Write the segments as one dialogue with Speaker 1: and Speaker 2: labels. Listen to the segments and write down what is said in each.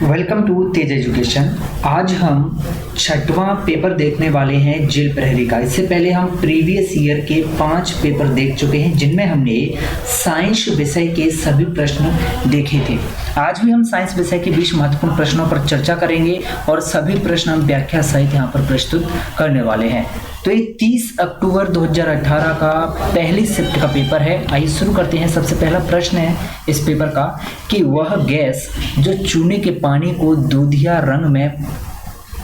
Speaker 1: Welcome to Tej education. आज हम छठवां पेपर देखने वाले हैं जेल प्रहरी का। इससे पहले हम प्रीवियस ईयर के 5 पेपर देख चुके हैं जिनमें हमने साइंस विषय के सभी प्रश्न देखे थे। आज भी हम साइंस विषय के 20 महत्वपूर्ण प्रश्नों पर चर्चा करेंगे और सभी प्रश्न हम व्याख्या सहित यहाँ पर प्रस्तुत करने वाले हैं। तो ये 30 अक्टूबर 2018 का पहली शिफ्ट का पेपर है। आइए शुरू करते हैं। सबसे पहला प्रश्न है इस पेपर का कि वह गैस जो चूने के पानी को दूधिया रंग में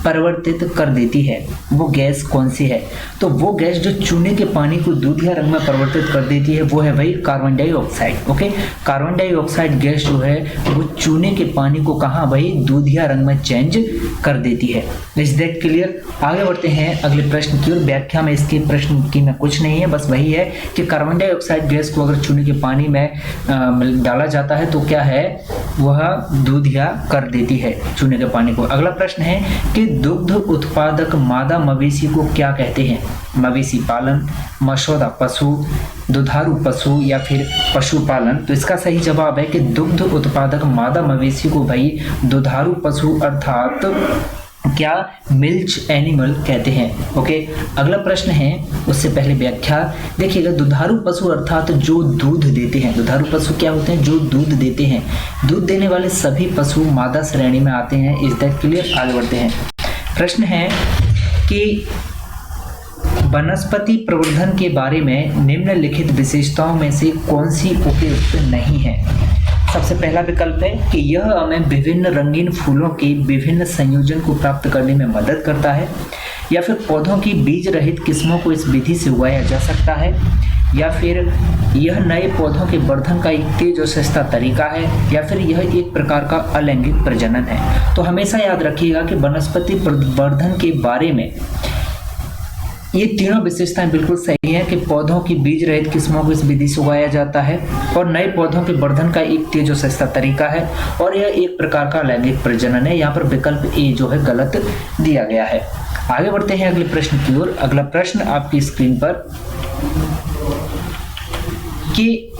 Speaker 1: परिवर्तित कर देती है वो गैस कौन सी है। तो वो गैस जो चूने के पानी को दूधिया रंग में परिवर्तित कर देती है वो है भाई carbon dioxide. Okay, carbon dioxide gas जो है वो चूने के पानी को कहाँ भाई दूधिया रंग में चेंज कर देती है। Is that clear. आगे बढ़ते हैं अगले प्रश्न की ओर। व्याख्या में इसके प्रश्न की में कुछ नहीं है, बस वही है कि कार्बन डाइऑक्साइड गैस को अगर चूने के पानी में डाला जाता है तो क्या है वह दूधिया कर देती है चूने के पानी को। अगला प्रश्न है कि दुग्ध उत्पादक मादा मवेशी को क्या कहते हैं। मवेशी पालन, मसौदा पशु, दुधारू पशु या फिर पशुपालन। तो इसका सही जवाब है कि दुग्ध उत्पादक मादा मवेशी को भाई दुधारू पशु अर्थात क्या मिल्च एनिमल कहते हैं। ओके, अगला प्रश्न है उससे पहले व्याख्या देखिएगा। दुधारू पशु अर्थात जो दूध देते हैं। दुधारू पशु क्या होते हैं? जो दूध देते हैं। दूध देने वाले सभी पशु मादा श्रेणी में आते हैं। Is that clear. आगे बढ़ते हैं। प्रश्न है कि वनस्पति प्रवर्धन के बारे में निम्नलिखित विशेषताओं में से कौन सी उपयुक्त नहीं है। सबसे पहला विकल्प है कि यह हमें विभिन्न रंगीन फूलों के विभिन्न संयोजन को प्राप्त करने में मदद करता है, या फिर पौधों की बीज रहित किस्मों को इस विधि से उगाया जा सकता है, या फिर यह नए पौधों के वर्धन का एक तेज और सस्ता तरीका है, या फिर यह एक प्रकार का अलैंगिक प्रजनन है। तो हमेशा याद रखिएगा कि वनस्पति प्रवर्धन के बारे में ये तीनों विशेषताएं बिल्कुल सही हैं कि पौधों की बीज रहित किस्मों को इस विधि से उगाया जाता है, और नए पौधों के वर्धन का एक तेज और सस्ता तरीका है, और यह एक प्रकार का लैंगिक प्रजनन है। यहाँ पर विकल्प ए जो है गलत दिया गया है। आगे बढ़ते हैं अगले प्रश्न की ओर। अगला प्रश्न आपकी स्क्रीन पर कि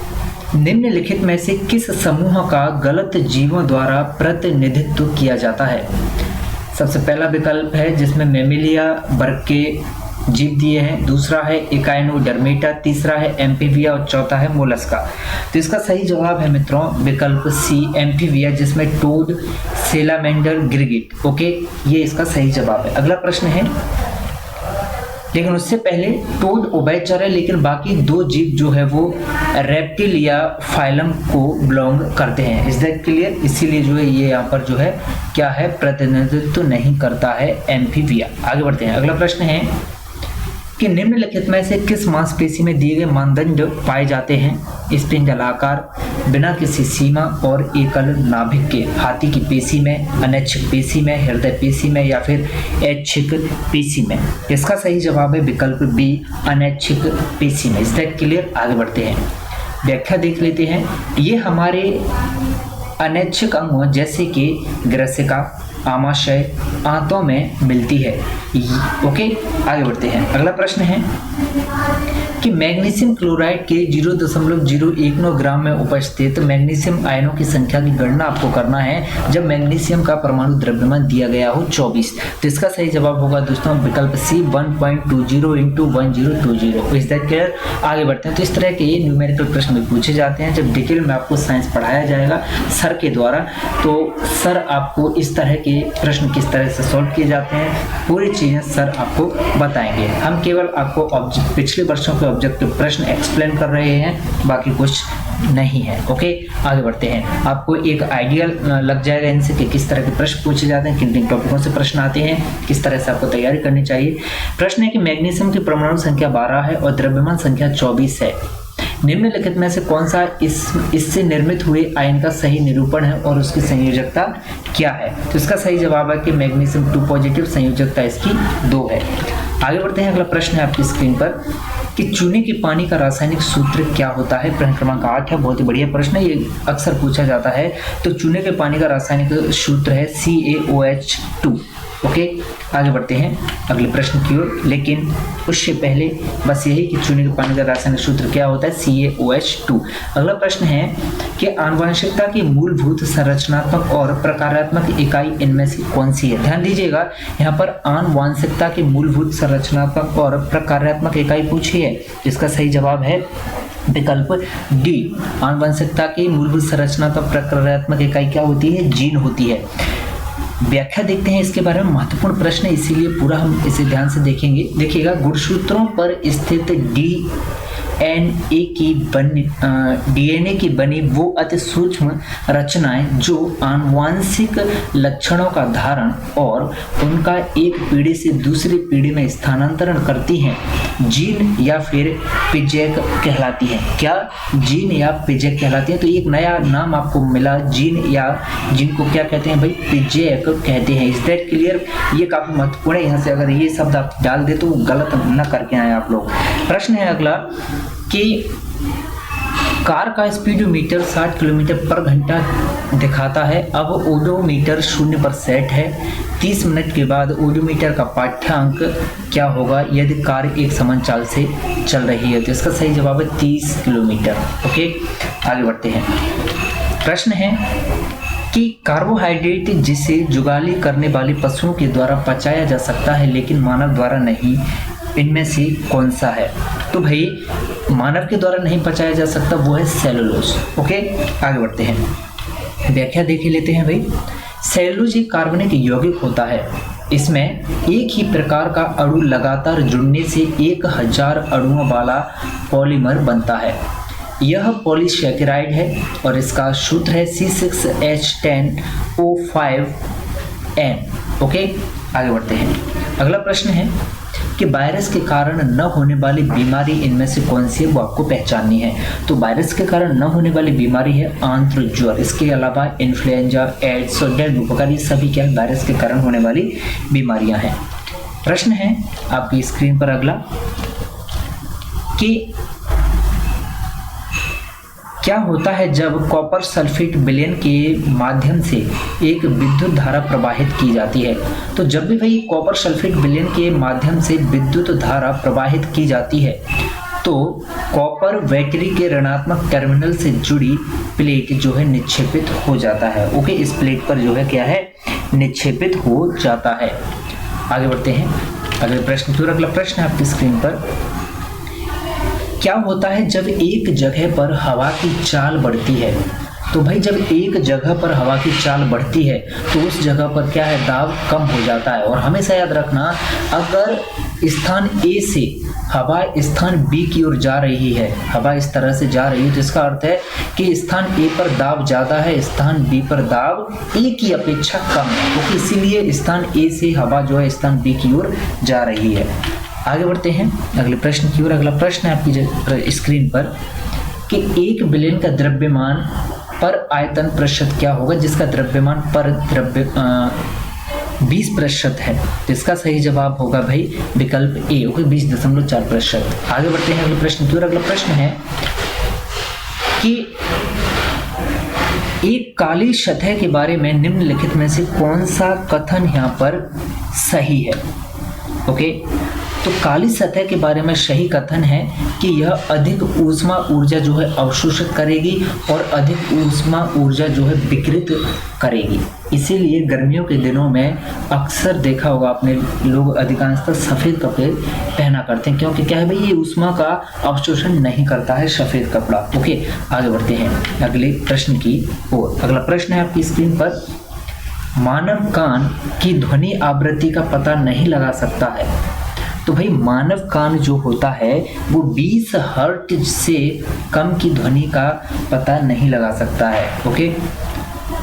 Speaker 1: निम्नलिखित में से किस समूह का गलत जीवों द्वारा प्रतिनिधित्व किया जाता है। सबसे पहला विकल्प है जिसमें मेमिलिया वर्ग के जीव दिए हैं, दूसरा है इकाइनोडर्मेटा, तीसरा है एम्फीबिया और चौथा है मोलस्का। तो इसका सही जवाब है मित्रों विकल्प सी एम्फीबिया, जिसमें टोड, सेलामेंडर, गिरगिट। ओके, ये इसका सही जवाब है। अगला प्रश्न है, लेकिन उससे पहले टोड उभयचर है, लेकिन बाकी दो जीव जो है वो रेप्टिल या फाइलम को बिलोंग करते हैं। Is that clear. इसीलिए जो है ये यहाँ पर जो है क्या है प्रतिनिधित्व नहीं करता है एम्फीबिया। आगे बढ़ते हैं। अगला प्रश्न है कि निम्नलिखित में से किस मांसपेशी में दिए गए मानदंड पाए जाते हैं। स्पिंडलाकार, बिना किसी सीमा और एकल नाभिक के, हाथी की पेशी में, अनैच्छिक पेशी में, हृदय पेशी में या फिर ऐच्छिक पेशी में। इसका सही जवाब है विकल्प बी अनैच्छिक पेशी में। Is that clear. आगे बढ़ते हैं। व्याख्या देख लेते हैं। ये हमारे अनैच्छिक अंगों जैसे कि ग्रसिका, आमाशय, आंतों में मिलती है। ओके, आगे बढ़ते हैं। अगला प्रश्न है कि मैग्नीशियम क्लोराइड के 0.019 ग्राम में उपस्थित मैग्नीशियम आयनों की संख्या की गणना आपको करना है जब मैग्नीशियम का परमाणु द्रव्यमान दिया गया हो 24। तो इसका सही जवाब होगा दोस्तों विकल्प सी 1.20 × 1020। Is that clear. आगे बढ़ते हैं। तो इस तरह के ये न्यूमेरिकल प्रश्न भी पूछे जाते हैं जब डिटेल में आपको साइंस पढ़ाया जाएगा सर के द्वारा। तो सर आपको इस तरह के प्रश्न किस तरह से सॉल्व किए जाते हैं पूरी चीजें सर आपको बताएंगे। हम केवल आपको पिछले वर्षों के ऑब्जेक्टिव प्रश्न एक्सप्लेन कर रहे हैं, बाकी कुछ नहीं है। ओके, आगे बढ़ते हैं। आपको एक आइडिया लग जाएगा इनसे कि किस तरह के प्रश्न पूछे जाते हैं, किन किन टॉपिकों से प्रश्न आते हैं, किस तरह से आपको तैयारी करनी चाहिए। प्रश्न है कि मैग्नीशियम की परमाणु संख्या 12 है और द्रव्यमान संख्या 24 है। निम्नलिखित में से कौन सा इससे निर्मित हुए आयन का सही निरूपण है और उसकी संयोजकता क्या है। तो इसका सही जवाब है कि मैग्नीशियम 2 पॉजिटिव, संयोजकता इसकी 2 है। आगे बढ़ते हैं। अगला प्रश्न है आपकी स्क्रीन पर कि चूने के पानी का रासायनिक सूत्र क्या होता है। प्रश्न क्रमांक 8 है, बहुत ही बढ़िया प्रश्न है, ये अक्सर पूछा जाता है। तो चूने के पानी का रासायनिक सूत्र है CaOH2। ओके, आगे बढ़ते हैं अगले प्रश्न की ओर, लेकिन उससे पहले बस यही कि चूने के पानी का रासायनिक सूत्र क्या होता है, CaOH2। अगला प्रश्न है कि आनुवंशिकता की मूलभूत संरचनात्मक और प्रकारात्मक इकाई इनमें से कौन सी है। ध्यान दीजिएगा, यहाँ पर आनुवंशिकता की मूलभूत संरचनात्मक और प्रकारात्मक इकाई पूछी है, जिसका सही जवाब है विकल्प डी। आनुवंशिकता की मूलभूत संरचनात्मक प्रकारात्मक इकाई क्या होती है, जीन होती है। व्याख्या देखते हैं इसके बारे में, महत्वपूर्ण प्रश्न है इसीलिए पूरा हम इसे ध्यान से देखेंगे। देखिएगा, गुणसूत्रों पर स्थित डीएनए की बनी वो अति सूक्ष्म रचनाएं जो आनुवांशिक लक्षणों का धारण और उनका एक पीढ़ी से दूसरी पीढ़ी में स्थानांतरण करती हैं, जीन या फिर पिजेक कहलाती हैं। क्या जीन या पिजेक कहलाती हैं? तो एक नया नाम आपको मिला, जीन, या जीन को क्या कहते हैं भाई, पिजेक कहते हैं। Is that clear? ये काफी महत्वपूर्ण है, यहाँ से अगर ये शब्द आप डाल दे तो गलत न करके आए आप लोग। प्रश्न है अगला कि कार का स्पीडोमीटर 60 किलोमीटर पर घंटा दिखाता है। अब ओडोमीटर 0 पर सेट है। 30 मिनट के बाद ओडोमीटर का पाठ्यांक क्या होगा यदि कार एक समान चाल से चल रही है। तो इसका सही जवाब है 30 किलोमीटर। ओके, आगे बढ़ते हैं। प्रश्न है कि कार्बोहाइड्रेट जिसे जुगाली करने वाले पशुओं के द्वारा पचाया जा सकता है लेकिन मानव द्वारा नहीं, इनमें से कौन सा है। तो भाई मानव के द्वारा नहीं पचाया जा सकता वो है सेलुलोज। ओके, आगे बढ़ते हैं, व्याख्या देख लेते हैं भाई। सेलुलोज एक कार्बनिक यौगिक होता है। इसमें एक ही प्रकार का अणु लगातार जुड़ने से 1000 अणुओं वाला पॉलीमर बनता है। यह पॉलीसैकेराइड है और इसका सूत्र है C6H10O5N। ओके, आगे बढ़ते हैं। अगला प्रश्न है कि वायरस के कारण न होने वाली बीमारी इनमें से कौन सी है, वो आपको पहचाननी है। तो वायरस के कारण न होने वाली बीमारी है आंत्र ज्वर। इसके अलावा इन्फ्लुएंजा, एड्स और डेंगू वगैरह ये सभी क्या वायरस के कारण होने वाली बीमारियां हैं। प्रश्न है आपकी स्क्रीन पर अगला कि क्या होता है जब कॉपर सल्फेट विलयन के माध्यम से एक विद्युत धारा प्रवाहित की जाती है। तो जब भी भाई कॉपर सल्फेट विलयन के माध्यम से विद्युत धारा प्रवाहित की जाती है तो कॉपर बैटरी के ऋणात्मक टर्मिनल से जुड़ी प्लेट जो है निक्षेपित हो जाता है। ओके, इस प्लेट पर जो है क्या है, निक्षेपित हो जाता है। आगे बढ़ते हैं अगले प्रश्न की ओर। अगला प्रश्न है आपकी स्क्रीन पर, क्या होता है जब एक जगह पर हवा की चाल बढ़ती है। तो भाई जब एक जगह पर हवा की चाल बढ़ती है तो उस जगह पर क्या है, दाब कम हो जाता है। और हमेशा याद रखना, अगर स्थान A से हवा स्थान B की ओर जा रही है, हवा इस तरह से जा रही है, तो इसका अर्थ है कि स्थान A पर दाब ज़्यादा है, स्थान B पर दाब A की अपेक्षा कम है। तो इसीलिए स्थान A से हवा जो है स्थान B की ओर जा रही है। आगे बढ़ते हैं अगले प्रश्न की ओर। अगला प्रश्न है आपकी स्क्रीन पर कि एक विलयन का द्रव्यमान पर आयतन प्रतिशत क्या होगा, जिसका द्रव्यमान पर 20% है। तो इसका सही जवाब होगा भाई विकल्प ए, ओके, 20.4%। आगे बढ़ते हैं अगले प्रश्न की ओर। अगला प्रश्न है कि एक काली सतह के बारे में निम्नलिखित में से कौन सा कथन यहाँ पर सही है। ओके, तो काली सतह के बारे में सही कथन है कि यह अधिक ऊष्मा ऊर्जा जो है अवशोषित करेगी और अधिक ऊष्मा ऊर्जा जो है विकिरित करेगी। इसीलिए गर्मियों के दिनों में अक्सर देखा होगा आपने, लोग अधिकांशतः सफ़ेद कपड़े पहना करते हैं, क्योंकि क्या है भाई, ये ऊष्मा का अवशोषण नहीं करता है सफ़ेद कपड़ा। ओके, आगे बढ़ते हैं अगले प्रश्न की ओर। अगला प्रश्न है आपकी स्क्रीन पर, मानव कान की ध्वनि आवृत्ति का पता नहीं लगा सकता है। तो भाई मानव कान जो होता है वो 20 हर्ट्ज से कम की ध्वनि का पता नहीं लगा सकता है। ओके,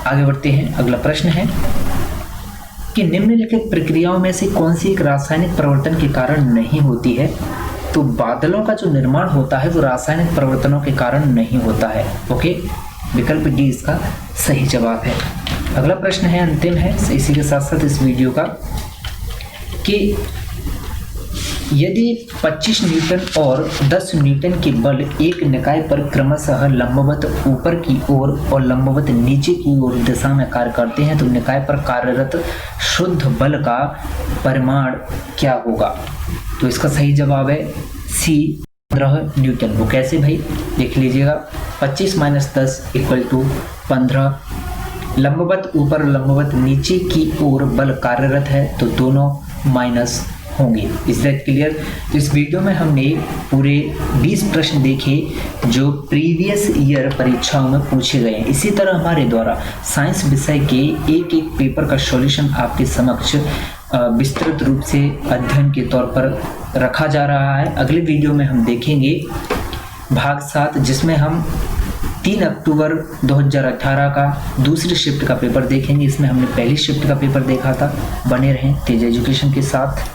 Speaker 1: आगे बढ़ते हैं अगला प्रश्न है कि निम्नलिखित प्रक्रियाओं में से कौन सी एक रासायनिक परिवर्तन के कारण नहीं होती है। तो बादलों का जो निर्माण होता है वो रासायनिक परिवर्तनों के कारण नहीं होता है। ओके, विकल्प डी इसका सही जवाब है। अगला प्रश्न है, अंतिम है इसी के साथ साथ इस वीडियो का, कि यदि 25 न्यूटन और 10 न्यूटन के बल एक निकाय पर क्रमशः लंबवत ऊपर की ओर और लंबवत नीचे की ओर दिशा में कार्य करते हैं तो निकाय पर कार्यरत शुद्ध बल का परिमाण क्या होगा? तो इसका सही जवाब है सी 15 न्यूटन। वो कैसे भाई, देख लीजिएगा। 25 - 10 = 15। लंबवत ऊपर लंबवत नीचे की ओर बल कार्यरत है तो दोनों माइनस होंगे। Is that clear? तो इस वीडियो में हमने पूरे 20 प्रश्न देखे जो प्रीवियस ईयर परीक्षाओं में पूछे गए हैं। इसी तरह हमारे द्वारा साइंस विषय के एक एक पेपर का सॉल्यूशन आपके समक्ष विस्तृत रूप से अध्ययन के तौर पर रखा जा रहा है। अगले वीडियो में हम देखेंगे भाग 7, जिसमें हम 3 अक्टूबर 2018 का दूसरी शिफ्ट का पेपर देखेंगे। इसमें हमने पहली शिफ्ट का पेपर देखा था। बने रहें तेज एजुकेशन के साथ।